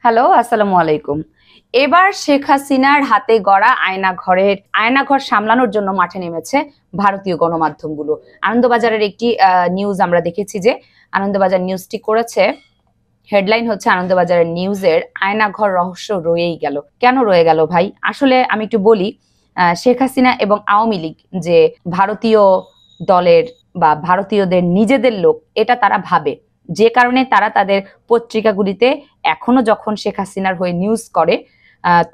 Hello, আসসালামু আলাইকুম। এবার শেখ হাসিনার হাতে গড়া আয়নাঘর সামলানোর জন্য মাঠে নেমেছে ভারতীয় গণমাধ্যমগুলো। আনন্দবাজারের একটি নিউজ আমরা দেখেছি যে আনন্দবাজার নিউজটি করেছে, হেডলাইন হচ্ছে আনন্দবাজারের নিউজের আয়নাঘর রহস্য রয়েই গেল। কেন রয়ে গেল ভাই? আসলে আমি একটু বলি, শেখ হাসিনা এবং আওয়ামী লীগ যে ভারতীয় দলের বা ভারতীয়দের নিজেদের লোক, এটা তারা ভাবে, যে কারণে তারা তাদের পত্রিকাগুলিতে এখনো যখন শেখ হাসিনার হয়ে নিউজ করে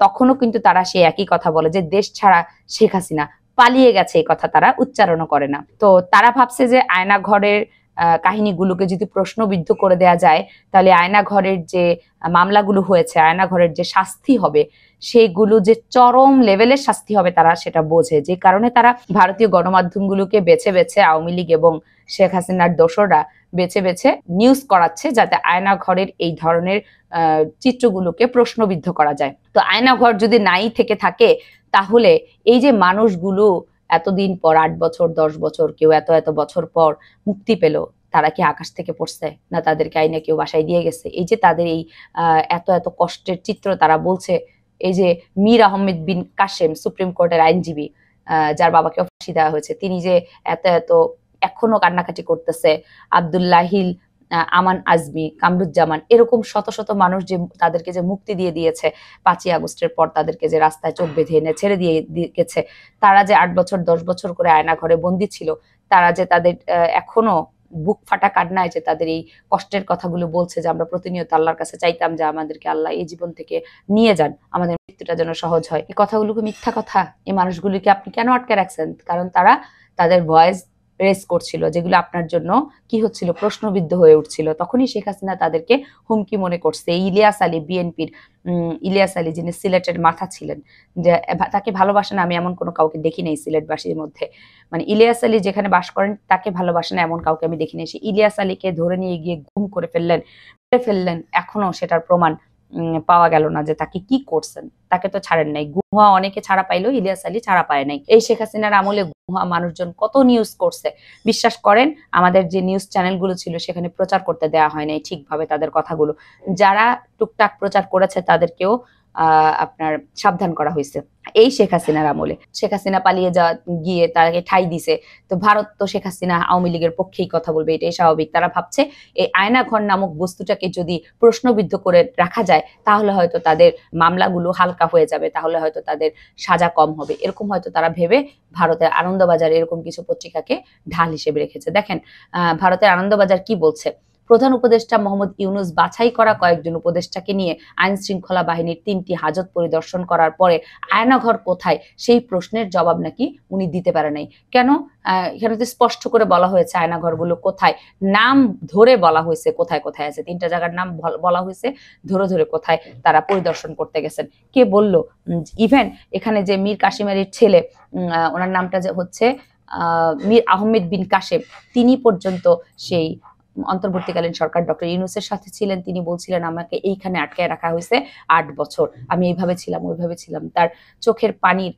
তখনও কিন্তু তারা সেই একই কথা বলে যে দেশ ছাড়া শেখ হাসিনা পালিয়ে গেছে, এই কথা তারা উচ্চারণও করে না। তো তারা ভাবছে যে আয়নাঘরের কাহিনীগুলোকে যদি প্রশ্নবিদ্ধ করে দেয়া যায়, তাহলে আয়নাঘরের যে মামলাগুলো হয়েছে, আয়নাঘরের যে শাস্তি হবে, সেইগুলো যে চরম লেভেলের শাস্তি হবে তারা সেটা বোঝে, যে কারণে তারা ভারতীয় গণমাধ্যমগুলোকে বেছে বেছে আওয়ামী লীগ এবং শেখ হাসিনার দোসররা বেছে বেছে নিউজ করাচ্ছে, যাতে আয়নাঘরের এই ধরনের চিত্রগুলোকে প্রশ্নবিদ্ধ করা যায়। তো আয়নাঘর যদি নাই থেকে থাকে, তাহলে এই যে মানুষগুলো এতদিন পর 8 বছর 10 বছর, কেউ এত এত বছর পর মুক্তি পেল, তারা কি আকাশ থেকে পড়ছে, না তাদেরকে আইনে কেউ বাসায় দিয়ে গেছে? এই যে তাদের এই এত এত কষ্টের চিত্র তারা বলছে, এই যে মীর আহমেদ বিন কাসেম, সুপ্রিম কোর্টের আইনজীবী, যার বাবাকে ফাঁসি দেওয়া হয়েছে, তিনি যে এত এত এখনো কান্নাকাটি করতেছে, আব্দুল্লাহিল, আমান আজমি, কামরুজ্জামান, এরকম শত শত মানুষ যে তাদেরকে যে মুক্তি দিয়ে দিয়েছে 5ই আগস্টের পর, তাদেরকে যে রাস্তায় চোখ বেঁধে এনে ছেড়ে দিয়ে গেছে, তারা যে 8 বছর 10 বছর করে আয়না ঘরে বন্দী ছিল, তারা যে তাদের এখনো বুক ফাটা কান্নায় যে তাদের এই কষ্টের কথাগুলো বলছে, যে আমরা প্রতিনিয়ত আল্লাহর কাছে চাইতাম যে আমাদেরকে আল্লাহ এই জীবন থেকে নিয়ে যান, আমাদের মৃত্যুটা যেন সহজ হয়। এই কথাগুলোকে মিথ্যা কথা। এই মানুষগুলিকে আপনি কেন আটকে রাখছেন? কারণ তারা তাদের ভয়েস রেস করছিল, যেগুলো আপনার জন্য কি হচ্ছিল, প্রশ্নবিদ্ধ হয়ে উঠছিল। তখনই শেখ হাসিনা তাদেরকে হুমকি মনে করছে। ইলিয়াস আলী, বিএনপির ইলিয়াস আলী, যিনি সিলেটের মাথা ছিলেন, যে তাকে ভালোবাসেন আমি এমন কোনো কাউকে দেখি নাই সিলেটবাসীর মধ্যে, মানে ইলিয়াস আলী যেখানে বাস করেন তাকে ভালোবাসেন এমন কাউকে আমি দেখি নাই। সে ইলিয়াস আলীকে ধরে নিয়ে গিয়ে গুম করে ফেললেন, এখনো সেটার প্রমাণ পাওয়া গেল না যে তাকে কি করছেন। তাকে তো ছাড়েন নাই। গুহা অনেকে ছাড়া পাইলেও ইলিয়াস আলী ছাড়া পায় নাই। এই শেখ হাসিনার আমলে গুহা মানুষজন কত নিউজ করছে, বিশ্বাস করেন। আমাদের যে নিউজ চ্যানেলগুলো ছিল সেখানে প্রচার করতে দেওয়া হয় নাই ঠিকভাবে তাদের কথাগুলো। যারা টুকটাক প্রচার করেছে তাদেরকেও আপনার সাবধান করা হয়েছে। এই শেখ হাসিনার আমলে শেখ হাসিনা পালিয়ে গিয়ে তাকে ঠাঁই দিছে। তো ভারত তো শেখ হাসিনা আওয়ামী লীগের পক্ষেই কথা বলবে, এটাই স্বাভাবিক। তারা ভাবছে এই আয়নাঘর নামক বস্তুটাকে যদি প্রশ্নবিদ্ধ করে রাখা যায়, তাহলে হয়তো তাদের মামলাগুলো হালকা হয়ে যাবে, তাহলে হয়তো তাদের সাজা কম হবে, এরকম হয়তো তারা ভেবে ভারতের আনন্দবাজার এরকম কিছু পত্রিকাকে ঢাল হিসেবে রেখেছে। দেখেন ভারতের আনন্দবাজার কি বলছে। প্রধান উপদেষ্টা মোহাম্মদ ইউনুস বাছাই করা কয়েকজন উপদেষ্টাকে নিয়ে আইন শৃঙ্খলা বাহিনীর 3টি হাজত পরিদর্শন করার পরে আয়নাঘর কোথায় সেই প্রশ্নের জবাব নাকি উনি দিতে পারে নাই। কেন? এখানে তো স্পষ্ট করে বলা হয়েছে আয়নাঘরগুলো কোথায়, নাম ধরে বলা হয়েছে কোথায় কোথায় আছে। 3টা জায়গার নাম বলা হয়েছে, ধরে ধরে কোথায় তারা পরিদর্শন করতে গেছেন। কে বলল? ইভেন এখানে যে মীর কাসেম আলীর ছেলে, ওনার নামটা যে হচ্ছে মীর আহমেদ বিন কাসেম, তিনি পর্যন্ত সেই অন্তর্বর্তীকালীন সরকার ডক্টর ইউনূসের সাথে ছিলেন। তিনি বলছিলেন আমাকে এইখানে আটকায় রাখা হয়েছে 8 বছর, আমি এইভাবে ছিলাম ওইভাবে ছিলাম। তার চোখের পানির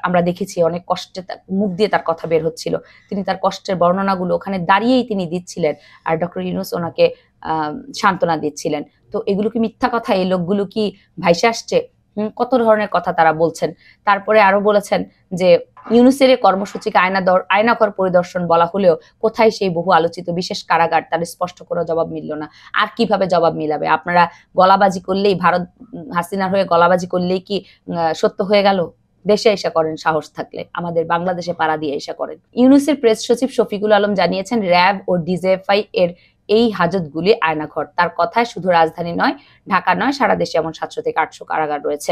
আমরা দেখেছি, অনেক কষ্টে মুখ দিয়ে তার কথা বের হচ্ছিল। তিনি তার কষ্টের বর্ণনাগুলো ওখানে দাঁড়িয়েই তিনি দিচ্ছিলেন, আর ডক্টর ইউনূস ওনাকে সান্ত্বনা দিচ্ছিলেন। তো এগুলো কি মিথ্যা কথা? এই লোকগুলো কি ভাইসে আসছে? কত ধরনের কথা তারা বলছেন। তারপরে আরো বলেছেন যে ইউনূসের কর্মসূচিকে আয়নাঘর পরিদর্শন বলা হলেও কোথায় সেই বহু আলোচিত বিশেষ কারাগার, তার স্পষ্ট কোনো জবাব মিলল না। আর কিভাবে জবাব মিলাবে? আপনারা গলাবাজি করলেই, ভারত হাসিনার হয়ে গলাবাজি করলেই কি সত্য হয়ে গেল? দেশে এসে করেন, সাহস থাকলে আমাদের বাংলাদেশে পাড়া দিয়ে এসে করেন। ইউনূসের প্রেস সচিব শফিকুল আলম জানিয়েছেন, র‍্যাব ও ডিজিএফআই এর এই হাজতগুলি আয়নাঘর। তার কথায় শুধু রাজধানী নয়, ঢাকা নয়, সারা দেশে এমন 700 থেকে 800 কারাগার রয়েছে,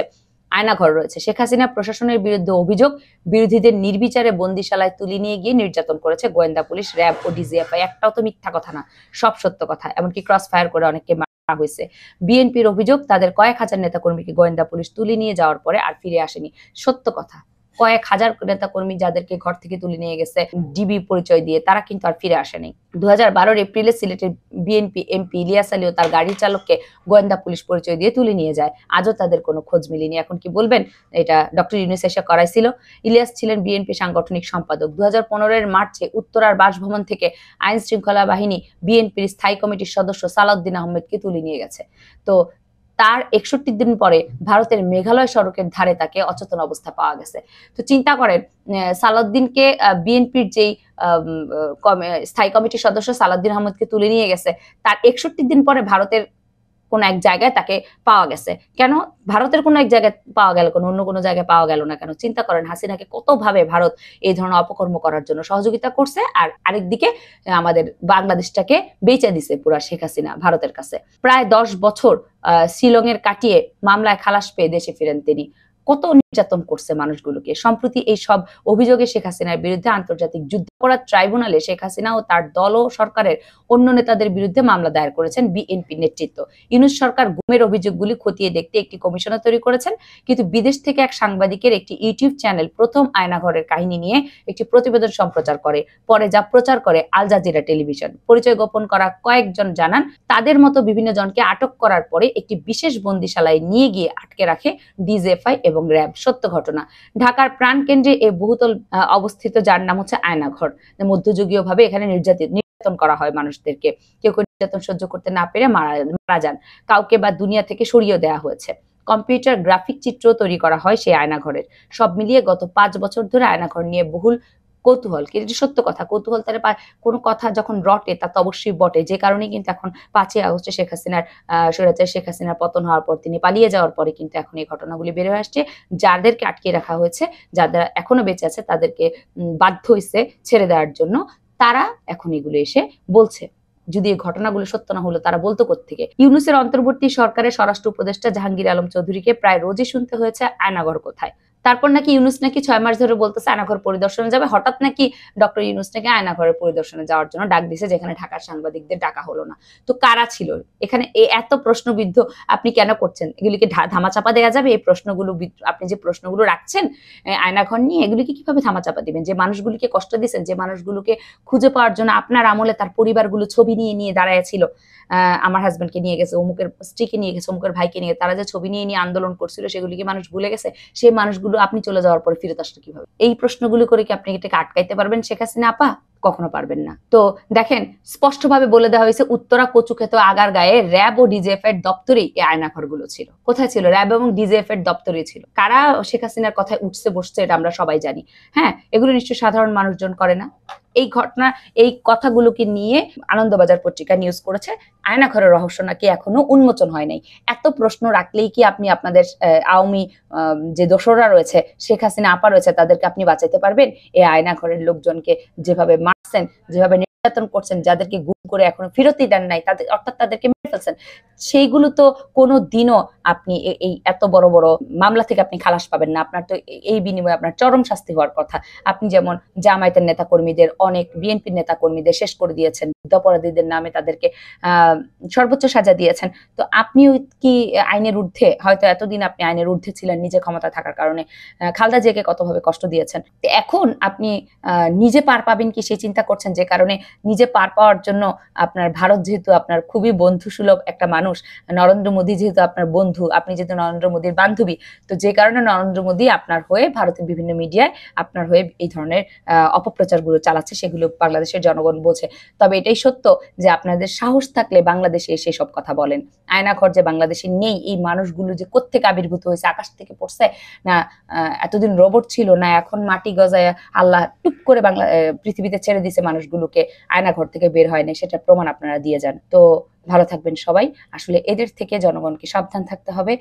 আয়নাঘর রয়েছে। শেখ হাসিনা প্রশাসনের বিরুদ্ধে অভিযোগ, বিরোধীদের নির্বিচারে বন্দিশালায় তুলে নিয়ে গিয়ে নির্যাতন করেছে গোয়েন্দা পুলিশ, র‍্যাব ও ডিজিএফআই। একটাও তো মিথ্যা কথা না, সব সত্য কথা। এমনকি ক্রস ফায়ার করে অনেককে মারা হয়েছে। বিএনপির অভিযোগ, তাদের কয়েক হাজার নেতাকর্মীকে গোয়েন্দা পুলিশ তুলে নিয়ে যাওয়ার পরে আর ফিরে আসেনি। সত্য কথা। কয়েক হাজার নেতাকর্মী যাদেরকে ঘর থেকে তুলে নিয়ে গেছে ডিবি পরিচয় দিয়ে, তারা কিন্তু আর ফিরে আসেনি। 2012 এপ্রিলে সিলেটের বিএনপি এমপি ইলিয়াস আলী ও তার গাড়ির চালককে গোয়েন্দা পুলিশ পরিচয় দিয়ে তুলে নিয়ে যায়। আজও তাদের কোনো খোঁজ মিলেনি। এখন কি বলবেন এটা ডক্টর ইউনূস এসে করাইছিল? ইলিয়াস ছিলেন বিএনপি সাংগঠনিক সম্পাদক। 2015 মার্চে উত্তরার বাসভবন থেকে আইন শৃঙ্খলা বাহিনী বিএনপির স্থায়ী কমিটির সদস্য সালাউদ্দিন আহমেদকে তুলে নিয়ে গেছে। তো তার 61 দিন পরে ভারতের মেঘালয় সড়কের ধারে তাকে অচেতন অবস্থা পাওয়া গেছে। তো চিন্তা করেন, সালাউদ্দিনকে বিএনপির যেই স্থায়ী কমিটির সদস্য সালাউদ্দিন আহমদকে তুলে নিয়ে গেছে, তার 61 দিন পরে ভারতের কোন এক জায়গায় তাকে পাওয়া গেছে। কেন ভারতের কোন এক জায়গায় পাওয়া গেল, কোন অন্য কোনো জায়গায় পাওয়া গেল না কেন? চিন্তা করেন হাসিনাকে কতভাবে ভারত এই ধরনের অপকর্ম করার জন্য সহযোগিতা করছে, আর আরেকদিকে আমাদের বাংলাদেশটাকে বেচে দিছে পুরা শেখ হাসিনা ভারতের কাছে। প্রায় 10 বছর শিলংয়ের কাটিয়ে মামলায় খালাস পেয়ে দেশে ফিরেন তিনি। কত নির্যাতন করছে মানুষগুলোকে। সম্প্রতি এই সব অভিযোগে শেখ হাসিনার বিরুদ্ধে আন্তর্জাতিক যুদ্ধাপরাধ ট্রাইব্যুনালে শেখ হাসিনা ও তার দল ও সরকারের অন্য নেতাদের বিরুদ্ধে মামলা দায়ের করেছেন বিএনপি নেতৃত্ব। ইউনূস সরকার গুমের অভিযোগগুলি খতিয়ে দেখতে একটি কমিশনার তৈরি করেছেন, কিন্তু বিদেশ থেকে এক সাংবাদিকের একটি ইউটিউব চ্যানেল প্রথম আয়নাঘরের কাহিনী নিয়ে একটি প্রতিবেদন সম্প্রচার করে। পরে যা প্রচার করে আল জাজিরা টেলিভিশন। পরিচয় গোপন করা কয়েকজন জানান, তাদের মতো বিভিন্ন জনকে আটক করার পরে একটি বিশেষ বন্দিশালায় নিয়ে গিয়ে আটকে রাখে ডিজিএফআই এবং র্যাব। সত্য ঘটনা। ঢাকার প্রাণকেন্দ্রে এই বহুতল অবস্থিত, যার নাম হচ্ছে আয়নাঘর। মধ্যযুগীয় ভাবে এখানে নির্যাতন করা হয় মানুষদেরকে। কেউ কেউ নির্যাতন সহ্য করতে না পেরে মারা যান, কাউকে বা দুনিয়া থেকে সরিয়ে দেওয়া হয়েছে। কম্পিউটার গ্রাফিক চিত্র তৈরি করা হয় সেই আয়নাঘরের। সব মিলিয়ে গত 5 বছর ধরে আয়নাঘর নিয়ে বহুল কৌতূহল। কিন্তু সত্য কথা, কৌতূহল তার কোনো কথা যখন রটে তা তো অবশ্যই বটে। যে কারণে কিন্তু এখন 5ই আগস্টে শেখ হাসিনার স্বৈরাচার শেখ হাসিনার পতন হওয়ার পর, তিনি পালিয়ে যাওয়ার পরে কিন্তু এখন এই ঘটনাগুলি বের হয়ে আসছে। যাদেরকে আটকে রাখা হয়েছে, যারা এখনো বেঁচে আছে, তাদেরকে বাধ্য হয়েছে ছেড়ে দেওয়ার জন্য, তারা এখন এগুলো এসে বলছে। যদি এই ঘটনাগুলো সত্য না হলো তারা বলতো কোত্থেকে? ইউনূসের অন্তর্বর্তী সরকারের স্বরাষ্ট্র উপদেষ্টা জাহাঙ্গীর আলম চৌধুরীকে প্রায় রোজই শুনতে হয়েছে আয়নাঘর কোথায়। তারপর নাকি ইউনূস নাকি 6 মাস ধরে বলতেছে আয়নাঘর পরিদর্শনে যাবে। হঠাৎ নাকি ডক্টর ইউনূস নাকি আয়নাঘরের পরিদর্শনে যাওয়ার জন্য ডাক দিছে, যেখানে ঢাকার সাংবাদিকদের ডাকা হলো না। তো কারা ছিল এখানে? এত প্রশ্নবিদ্ধ আপনি কেন করছেন? এগুলিকে ধামাচাপা দেওয়া যাবে? এই প্রশ্নগুলো, আপনি যে প্রশ্নগুলো রাখছেন আয়নাঘর নিয়ে, এগুলিকে কিভাবে ধামাচাপা দিবেন? যে মানুষগুলিকে কষ্ট দিচ্ছেন, যে মানুষগুলোকে খুঁজে পাওয়ার জন্য আপনার আমলে তার পরিবারগুলো ছবি নিয়ে দাঁড়ায় ছিল, আমার হাজবেন্ডকে নিয়ে গেছে, অমুকের স্ত্রীকে নিয়ে গেছে, অমুকের ভাইকে নিয়ে, তারা যে ছবি নিয়ে আন্দোলন করছিল, সেগুলিকে মানুষ ভুলে গেছে। সেই মানুষগুলো আপনি চলে যাওয়ার পরে ফিরত আসলো কিভাবে? এই প্রশ্নগুলো করে কি আপনি এটাকে আটকাইতে পারবেন শেখ হাসিনা আপা? কখনো পারবেন না। তো দেখেন, স্পষ্টভাবে বলে দেওয়া হয়েছে উত্তরা কচুক্ষেত আগার গায়ে র্যাব ও ডিজিএফ এর দপ্তরেই এই আয়নাঘরগুলো ছিল। কোথায় ছিল? র্যাব এবং ডিজিএফ এর দপ্তরে ছিল। কারা শেখ হাসিনার কথায় উঠছে বসছে এটা আমরা সবাই জানি। হ্যাঁ, এগুলো নিশ্চয়ই সাধারণ মানুষজন করে না। এই ঘটনা, এই কথাগুলোকে নিয়ে আনন্দবাজার পত্রিকা নিউজ করেছে আয়নাঘরের রহস্য নাকি এখনো উন্মোচন হয় নাই। এত প্রশ্ন রাখলেই কি আপনি আপনাদের আওয়ামী যে দোসররা রয়েছে, শেখ হাসিনা আপা রয়েছে, তাদেরকে আপনি বাঁচাইতে পারবেন? এই আয়নাঘরের লোকজনকে যেভাবে মারছেন, যেভাবে নির্যাতন করছেন, যাদেরকে গুম করে এখনো ফেরতই দেন নাই, তাদের অর্থাৎ তাদেরকে মেরে ফেলছেন, সেইগুলো তো কোনো দিনও আপনি এই এত বড় বড় মামলা থেকে আপনি খালাস পাবেন না। আপনার তো এই বিনিময়ে আপনার চরম শাস্তি হওয়ার কথা। আপনি যেমন জামায়াতের নেতাকর্মীদের, অনেক বিএনপির নেতাকর্মীদের শেষ করে দিয়েছেন, যুদ্ধাপরাধীদের নামে তাদেরকে সর্বোচ্চ সাজা দিয়েছেন। তো আপনিও কি আইনের ঊর্ধ্বে? হয়তো এতদিন আপনি আইনের ঊর্ধ্বে ছিলেন নিজে ক্ষমতা থাকার কারণে। খালেদা জিয়াকে কতভাবে কষ্ট দিয়েছেন। এখন আপনি নিজে পার পাবেন কি সেই চিন্তা করছেন, যে কারণে নিজে পার পাওয়ার জন্য আপনার ভারত যেহেতু আপনার খুবই বন্ধুসুলভ একটা মানুষ, নরেন্দ্র মোদী যেহেতু আপনার বন্ধু, আপনি যেহেতু নরেন্দ্র মোদীর বান্ধবী, তো যে কারণে নরেন্দ্র মোদী আপনার হয়ে ভারতের বিভিন্ন মিডিয়ায় আপনার হয়ে এই ধরনের অপপ্রচারগুলো চালাচ্ছে, সেগুলো বাংলাদেশের জনগণ বোঝে। তবে এটাই সত্য যে আপনাদের সাহস থাকলে বাংলাদেশে এসে সব কথা বলেন। আয়নাঘর যে বাংলাদেশে নেই, এই মানুষগুলো যে কোত্থেকে আবির্ভূত হয়েছে, আকাশ থেকে পড়ছে না এতদিন রোবট ছিল, না এখন মাটি গজায় আল্লাহ টুপ করে পৃথিবীতে ছেড়ে দিয়েছে মানুষগুলোকে, আয়নাঘর থেকে বের হয়নি, সেটা প্রমাণ আপনারা দিয়ে যান। তো ভালো থাকবেন সবাই। আসলে এদের থেকে জনগণকে সাবধান থাকতে হবে।